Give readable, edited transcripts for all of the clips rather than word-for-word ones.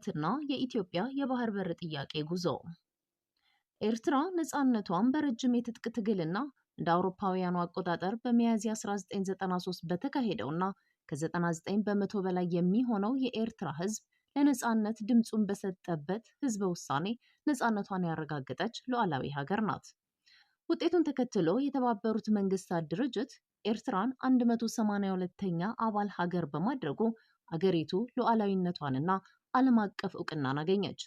ነጻነትና የኢትዮጵያ የባህር በር ጥያቄ ጉዞ። ኤርትራ ነጻነቷን በረጅም የትጥቅ ትግልና እንደ አውሮፓውያኑ አቆጣጠር በሚያዝያ 1993 በተካሄደውና ከ99 በመቶ በላይ የሚሆነው የኤርትራ ሕዝብ ለነጻነት ድምፁን በሰጠበት ሕዝበ ውሳኔ ነጻነቷን ያረጋገጠች ሉዓላዊ ሀገር ናት። ውጤቱን ተከትሎ የተባበሩት መንግስታት ድርጅት ኤርትራን 182ኛ አባል ሀገር በማድረጉ አገሪቱ ሉዓላዊነቷንና ዓለም አቀፍ እውቅናን አገኘች።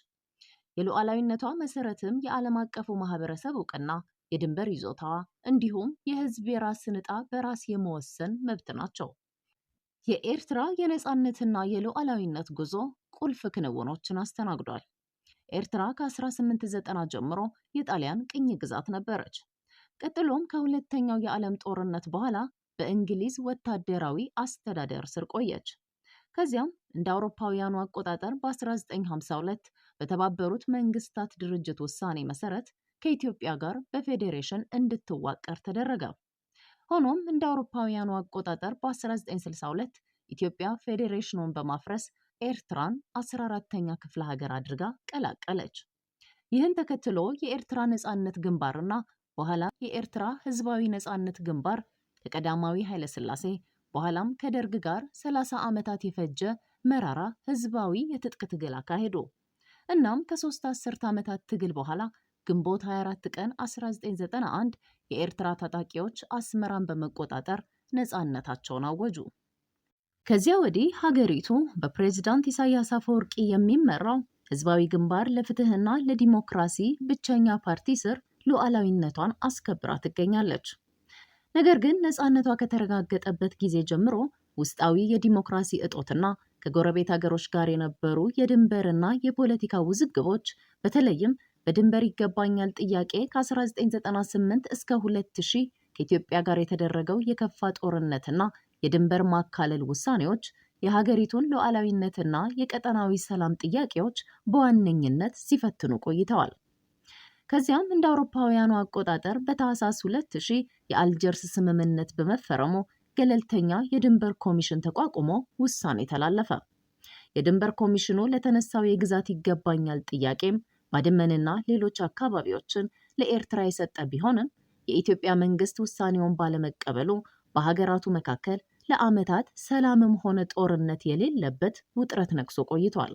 የሉዓላዊነቷ መሰረትም የዓለም አቀፉ ማህበረሰብ እውቅና፣ የድንበር ይዞታዋ እንዲሁም የህዝብ የራስን ዕጣ በራስ የመወሰን መብት ናቸው። የኤርትራ የነጻነትና የሉዓላዊነት ጉዞ ቁልፍ ክንውኖችን አስተናግዷል። ኤርትራ ከ1890 ጀምሮ የጣሊያን ቅኝ ግዛት ነበረች። ቀጥሎም ከሁለተኛው የዓለም ጦርነት በኋላ በእንግሊዝ ወታደራዊ አስተዳደር ስር ቆየች። ከዚያም እንደ አውሮፓውያኑ አቆጣጠር በ1952 በተባበሩት መንግስታት ድርጅት ውሳኔ መሰረት ከኢትዮጵያ ጋር በፌዴሬሽን እንድትዋቀር ተደረገ። ሆኖም እንደ አውሮፓውያኑ አቆጣጠር በ1962 ኢትዮጵያ ፌዴሬሽኑን በማፍረስ ኤርትራን 14ተኛ ክፍለ ሀገር አድርጋ ቀላቀለች። ይህን ተከትሎ የኤርትራ ነጻነት ግንባርና በኋላ የኤርትራ ህዝባዊ ነጻነት ግንባር ከቀዳማዊ ኃይለ ሥላሴ በኋላም ከደርግ ጋር 30 ዓመታት የፈጀ መራራ ህዝባዊ የትጥቅ ትግል አካሄዱ። እናም ከ3 አስርት ዓመታት ትግል በኋላ ግንቦት 24 ቀን 1991 የኤርትራ ታጣቂዎች አስመራን በመቆጣጠር ነጻነታቸውን አወጁ። ከዚያ ወዲህ ሀገሪቱ በፕሬዝዳንት ኢሳያስ አፈወርቂ የሚመራው ህዝባዊ ግንባር ለፍትህና ለዲሞክራሲ ብቸኛ ፓርቲ ስር ሉዓላዊነቷን አስከብራ ትገኛለች። ነገር ግን ነጻነቷ ከተረጋገጠበት ጊዜ ጀምሮ ውስጣዊ የዲሞክራሲ እጦትና ከጎረቤት ሀገሮች ጋር የነበሩ የድንበርና የፖለቲካ ውዝግቦች በተለይም በድንበር ይገባኛል ጥያቄ ከ1998 እስከ 2000 ከኢትዮጵያ ጋር የተደረገው የከፋ ጦርነትና የድንበር ማካለል ውሳኔዎች የሀገሪቱን ሉዓላዊነትና የቀጠናዊ ሰላም ጥያቄዎች በዋነኝነት ሲፈትኑ ቆይተዋል። ከዚያም እንደ አውሮፓውያኑ አቆጣጠር በታህሳስ 2000 የአልጀርስ ስምምነት በመፈረሙ ገለልተኛ የድንበር ኮሚሽን ተቋቁሞ ውሳኔ ተላለፈ። የድንበር ኮሚሽኑ ለተነሳው የግዛት ይገባኛል ጥያቄም ባድመንና ሌሎች አካባቢዎችን ለኤርትራ የሰጠ ቢሆንም የኢትዮጵያ መንግስት ውሳኔውን ባለመቀበሉ በሀገራቱ መካከል ለዓመታት ሰላምም ሆነ ጦርነት የሌለበት ውጥረት ነግሶ ቆይቷል።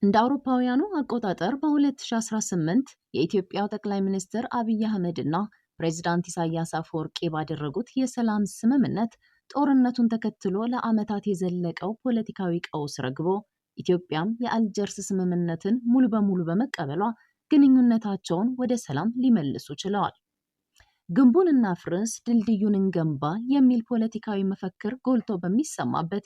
እንደ አውሮፓውያኑ አቆጣጠር በ2018 የኢትዮጵያው ጠቅላይ ሚኒስትር አብይ አህመድ እና ፕሬዝዳንት ኢሳያስ አፈወርቂ ባደረጉት የሰላም ስምምነት ጦርነቱን ተከትሎ ለዓመታት የዘለቀው ፖለቲካዊ ቀውስ ረግቦ ኢትዮጵያም የአልጀርስ ስምምነትን ሙሉ በሙሉ በመቀበሏ ግንኙነታቸውን ወደ ሰላም ሊመልሱ ችለዋል። ግንቡን እናፍርስ ድልድዩን እንገንባ የሚል ፖለቲካዊ መፈክር ጎልቶ በሚሰማበት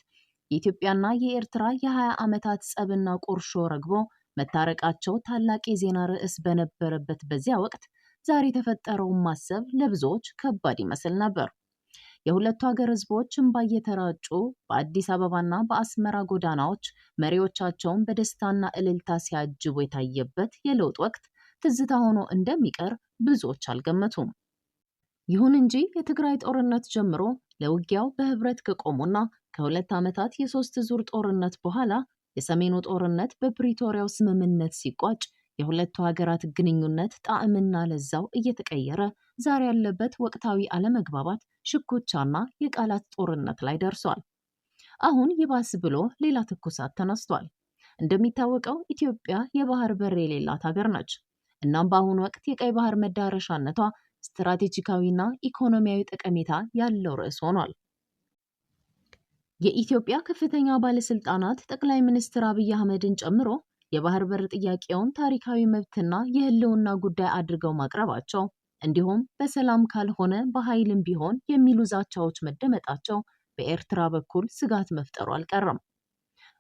የኢትዮጵያና የኤርትራ የ20 ዓመታት ጸብና ቁርሾ ረግቦ መታረቃቸው ታላቅ የዜና ርዕስ በነበረበት በዚያ ወቅት ዛሬ የተፈጠረውን ማሰብ ለብዙዎች ከባድ ይመስል ነበር። የሁለቱ ሀገር ህዝቦች እንባ እየተራጩ በአዲስ አበባና በአስመራ ጎዳናዎች መሪዎቻቸውን በደስታና እልልታ ሲያጅቡ የታየበት የለውጥ ወቅት ትዝታ ሆኖ እንደሚቀር ብዙዎች አልገመቱም። ይሁን እንጂ የትግራይ ጦርነት ጀምሮ ለውጊያው በህብረት ከቆሙና ከ2 ዓመታት የ3 ዙር ጦርነት በኋላ የሰሜኑ ጦርነት በፕሪቶሪያው ስምምነት ሲቋጭ የሁለቱ ሀገራት ግንኙነት ጣዕምና ለዛው እየተቀየረ ዛሬ ያለበት ወቅታዊ አለመግባባት፣ ሽኩቻና የቃላት ጦርነት ላይ ደርሷል። አሁን ይባስ ብሎ ሌላ ትኩሳት ተነስቷል። እንደሚታወቀው ኢትዮጵያ የባህር በር የሌላት ሀገር ነች። እናም በአሁኑ ወቅት የቀይ ባህር መዳረሻነቷ ስትራቴጂካዊና ኢኮኖሚያዊ ጠቀሜታ ያለው ርዕስ ሆኗል። የኢትዮጵያ ከፍተኛ ባለስልጣናት ጠቅላይ ሚኒስትር አብይ አህመድን ጨምሮ የባህር በር ጥያቄውን ታሪካዊ መብትና የህልውና ጉዳይ አድርገው ማቅረባቸው እንዲሁም በሰላም ካልሆነ በኃይልም ቢሆን የሚሉ ዛቻዎች መደመጣቸው በኤርትራ በኩል ስጋት መፍጠሩ አልቀረም።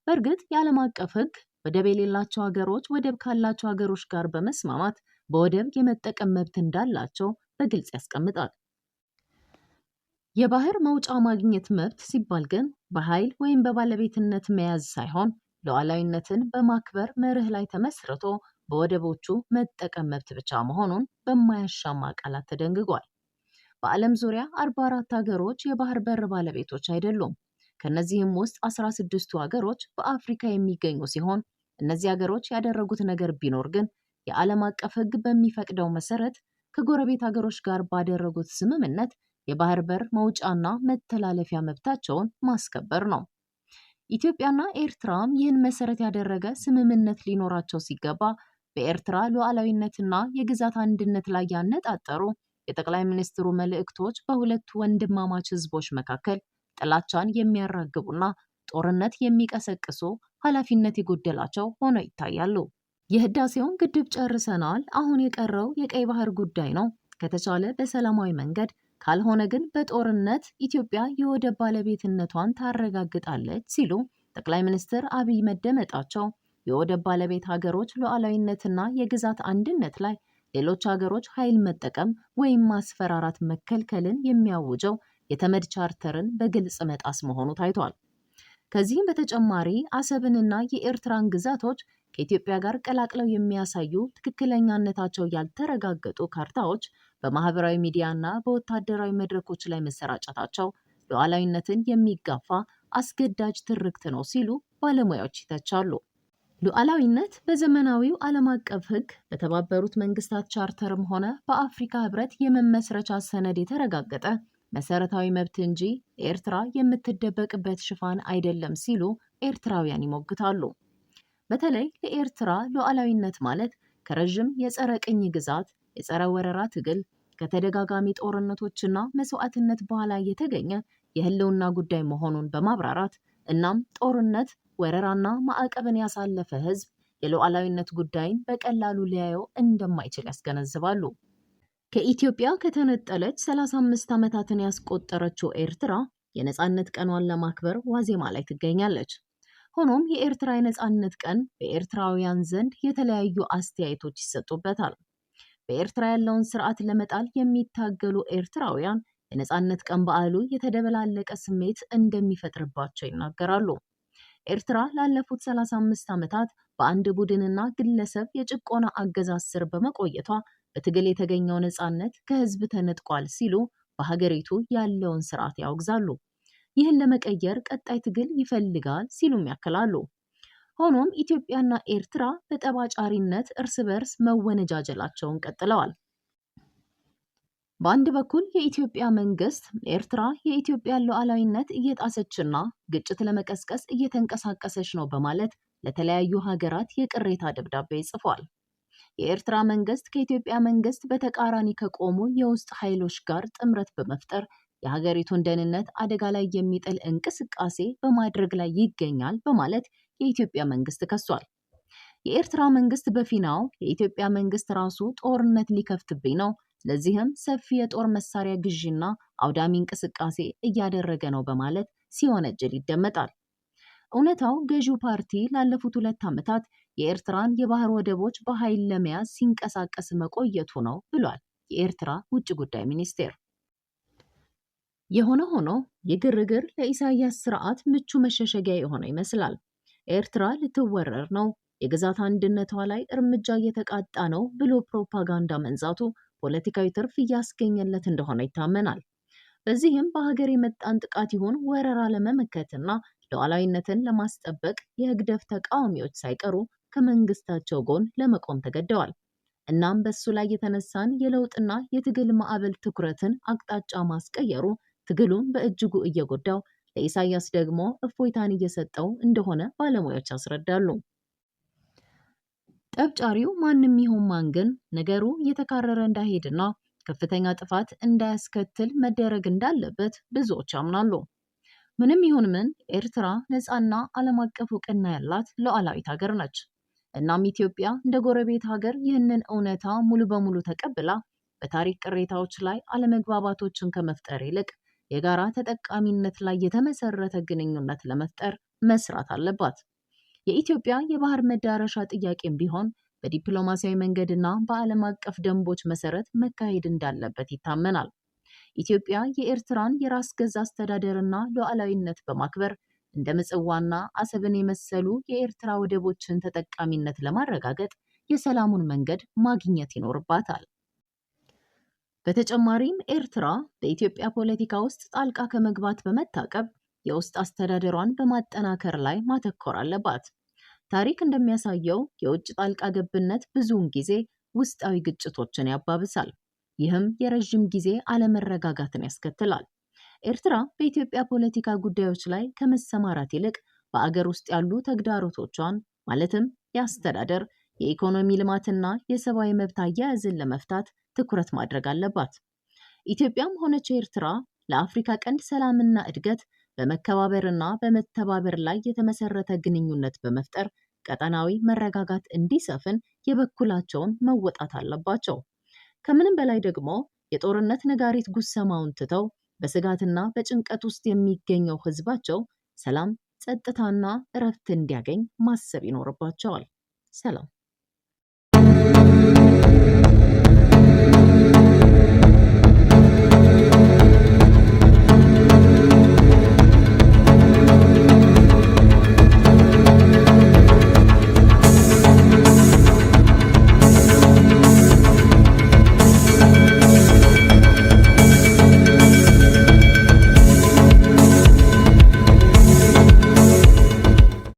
በእርግጥ የዓለም አቀፍ ሕግ ወደብ የሌላቸው ሀገሮች ወደብ ካላቸው ሀገሮች ጋር በመስማማት በወደብ የመጠቀም መብት እንዳላቸው በግልጽ ያስቀምጣል። የባህር መውጫ ማግኘት መብት ሲባል ግን በኃይል ወይም በባለቤትነት መያዝ ሳይሆን ሉዓላዊነትን በማክበር መርህ ላይ ተመስርቶ በወደቦቹ መጠቀም መብት ብቻ መሆኑን በማያሻማ ቃላት ተደንግጓል። በዓለም ዙሪያ 44 ሀገሮች የባህር በር ባለቤቶች አይደሉም። ከነዚህም ውስጥ 16ቱ ሀገሮች በአፍሪካ የሚገኙ ሲሆን እነዚህ ሀገሮች ያደረጉት ነገር ቢኖር ግን የዓለም አቀፍ ሕግ በሚፈቅደው መሰረት ከጎረቤት ሀገሮች ጋር ባደረጉት ስምምነት የባህር በር መውጫና መተላለፊያ መብታቸውን ማስከበር ነው። ኢትዮጵያና ኤርትራም ይህን መሰረት ያደረገ ስምምነት ሊኖራቸው ሲገባ በኤርትራ ሉዓላዊነትና የግዛት አንድነት ላይ ያነጣጠሩ የጠቅላይ ሚኒስትሩ መልእክቶች በሁለቱ ወንድማማች ህዝቦች መካከል ጥላቻን የሚያራግቡና ጦርነት የሚቀሰቅሱ ኃላፊነት የጎደላቸው ሆነው ይታያሉ። የህዳሴውን ግድብ ጨርሰናል፣ አሁን የቀረው የቀይ ባህር ጉዳይ ነው። ከተቻለ በሰላማዊ መንገድ ካልሆነ ግን በጦርነት ኢትዮጵያ የወደብ ባለቤትነቷን ታረጋግጣለች ሲሉ ጠቅላይ ሚኒስትር አብይ መደመጣቸው የወደብ ባለቤት ሀገሮች ሉዓላዊነትና የግዛት አንድነት ላይ ሌሎች ሀገሮች ኃይል መጠቀም ወይም ማስፈራራት መከልከልን የሚያውጀው የተመድ ቻርተርን በግልጽ መጣስ መሆኑ ታይቷል። ከዚህም በተጨማሪ አሰብንና የኤርትራን ግዛቶች ከኢትዮጵያ ጋር ቀላቅለው የሚያሳዩ ትክክለኛነታቸው ያልተረጋገጡ ካርታዎች በማህበራዊ ሚዲያና በወታደራዊ መድረኮች ላይ መሰራጨታቸው ሉዓላዊነትን የሚጋፋ አስገዳጅ ትርክት ነው ሲሉ ባለሙያዎች ይተቻሉ። ሉዓላዊነት በዘመናዊው ዓለም አቀፍ ሕግ በተባበሩት መንግስታት ቻርተርም ሆነ በአፍሪካ ህብረት የመመስረቻ ሰነድ የተረጋገጠ መሰረታዊ መብት እንጂ ኤርትራ የምትደበቅበት ሽፋን አይደለም ሲሉ ኤርትራውያን ይሞግታሉ። በተለይ ለኤርትራ ሉዓላዊነት ማለት ከረዥም የጸረ ቅኝ ግዛት፣ የጸረ ወረራ ትግል፣ ከተደጋጋሚ ጦርነቶችና መስዋዕትነት በኋላ የተገኘ የህልውና ጉዳይ መሆኑን በማብራራት እናም ጦርነት፣ ወረራና ማዕቀብን ያሳለፈ ህዝብ የሉዓላዊነት ጉዳይን በቀላሉ ሊያየው እንደማይችል ያስገነዝባሉ። ከኢትዮጵያ ከተነጠለች 35 ዓመታትን ያስቆጠረችው ኤርትራ የነፃነት ቀኗን ለማክበር ዋዜማ ላይ ትገኛለች። ሆኖም የኤርትራ የነፃነት ቀን በኤርትራውያን ዘንድ የተለያዩ አስተያየቶች ይሰጡበታል። በኤርትራ ያለውን ስርዓት ለመጣል የሚታገሉ ኤርትራውያን የነፃነት ቀን በዓሉ የተደበላለቀ ስሜት እንደሚፈጥርባቸው ይናገራሉ። ኤርትራ ላለፉት 35 ዓመታት በአንድ ቡድንና ግለሰብ የጭቆና አገዛዝ ስር በመቆየቷ በትግል የተገኘው ነፃነት ከህዝብ ተነጥቋል ሲሉ በሀገሪቱ ያለውን ስርዓት ያወግዛሉ። ይህን ለመቀየር ቀጣይ ትግል ይፈልጋል ሲሉም ያክላሉ። ሆኖም ኢትዮጵያና ኤርትራ በጠባጫሪነት እርስ በርስ መወነጃጀላቸውን ቀጥለዋል። በአንድ በኩል የኢትዮጵያ መንግስት ኤርትራ የኢትዮጵያን ሉዓላዊነት እየጣሰችና ግጭት ለመቀስቀስ እየተንቀሳቀሰች ነው በማለት ለተለያዩ ሀገራት የቅሬታ ደብዳቤ ጽፏል። የኤርትራ መንግስት ከኢትዮጵያ መንግስት በተቃራኒ ከቆሙ የውስጥ ኃይሎች ጋር ጥምረት በመፍጠር የሀገሪቱን ደህንነት አደጋ ላይ የሚጥል እንቅስቃሴ በማድረግ ላይ ይገኛል በማለት የኢትዮጵያ መንግስት ከሷል። የኤርትራ መንግስት በፊናው የኢትዮጵያ መንግስት ራሱ ጦርነት ሊከፍትብኝ ነው፣ ለዚህም ሰፊ የጦር መሳሪያ ግዢና አውዳሚ እንቅስቃሴ እያደረገ ነው በማለት ሲወነጅል ይደመጣል። እውነታው ገዢው ፓርቲ ላለፉት 2 ዓመታት የኤርትራን የባህር ወደቦች በኃይል ለመያዝ ሲንቀሳቀስ መቆየቱ ነው ብሏል የኤርትራ ውጭ ጉዳይ ሚኒስቴር። የሆነ ሆኖ የግርግር ለኢሳያስ ስርዓት ምቹ መሸሸጊያ የሆነ ይመስላል። ኤርትራ ልትወረር ነው፣ የግዛት አንድነቷ ላይ እርምጃ እየተቃጣ ነው ብሎ ፕሮፓጋንዳ መንዛቱ ፖለቲካዊ ትርፍ እያስገኘለት እንደሆነ ይታመናል። በዚህም በሀገር የመጣን ጥቃት ይሁን ወረራ ለመመከትና ሉዓላዊነትን ለማስጠበቅ የህግደፍ ተቃዋሚዎች ሳይቀሩ ከመንግስታቸው ጎን ለመቆም ተገደዋል። እናም በሱ ላይ የተነሳን የለውጥና የትግል ማዕበል ትኩረትን አቅጣጫ ማስቀየሩ ትግሉን በእጅጉ እየጎዳው፣ ለኢሳያስ ደግሞ እፎይታን እየሰጠው እንደሆነ ባለሙያዎች ያስረዳሉ። ጠብጫሪው ማንም ይሁን ማን ግን ነገሩ እየተካረረ እንዳይሄድና ከፍተኛ ጥፋት እንዳያስከትል መደረግ እንዳለበት ብዙዎች ያምናሉ። ምንም ይሁን ምን ኤርትራ ነፃና ዓለም አቀፍ እውቅና ያላት ሉዓላዊት ሀገር ነች። እናም ኢትዮጵያ እንደ ጎረቤት ሀገር ይህንን እውነታ ሙሉ በሙሉ ተቀብላ በታሪክ ቅሬታዎች ላይ አለመግባባቶችን ከመፍጠር ይልቅ የጋራ ተጠቃሚነት ላይ የተመሰረተ ግንኙነት ለመፍጠር መስራት አለባት። የኢትዮጵያ የባህር መዳረሻ ጥያቄም ቢሆን በዲፕሎማሲያዊ መንገድና በዓለም አቀፍ ደንቦች መሰረት መካሄድ እንዳለበት ይታመናል። ኢትዮጵያ የኤርትራን የራስ ገዝ አስተዳደርና ሉዓላዊነት በማክበር እንደ ምጽዋና አሰብን የመሰሉ የኤርትራ ወደቦችን ተጠቃሚነት ለማረጋገጥ የሰላሙን መንገድ ማግኘት ይኖርባታል። በተጨማሪም ኤርትራ በኢትዮጵያ ፖለቲካ ውስጥ ጣልቃ ከመግባት በመታቀብ የውስጥ አስተዳደሯን በማጠናከር ላይ ማተኮር አለባት። ታሪክ እንደሚያሳየው የውጭ ጣልቃ ገብነት ብዙውን ጊዜ ውስጣዊ ግጭቶችን ያባብሳል። ይህም የረዥም ጊዜ አለመረጋጋትን ያስከትላል። ኤርትራ በኢትዮጵያ ፖለቲካ ጉዳዮች ላይ ከመሰማራት ይልቅ በአገር ውስጥ ያሉ ተግዳሮቶቿን ማለትም የአስተዳደር፣ የኢኮኖሚ ልማትና የሰብአዊ መብት አያያዝን ለመፍታት ትኩረት ማድረግ አለባት። ኢትዮጵያም ሆነች ኤርትራ ለአፍሪካ ቀንድ ሰላምና እድገት በመከባበርና በመተባበር ላይ የተመሰረተ ግንኙነት በመፍጠር ቀጠናዊ መረጋጋት እንዲሰፍን የበኩላቸውን መወጣት አለባቸው። ከምንም በላይ ደግሞ የጦርነት ነጋሪት ጉሰማውን ትተው በስጋትና በጭንቀት ውስጥ የሚገኘው ህዝባቸው ሰላም፣ ጸጥታና እረፍት እንዲያገኝ ማሰብ ይኖርባቸዋል። ሰላም።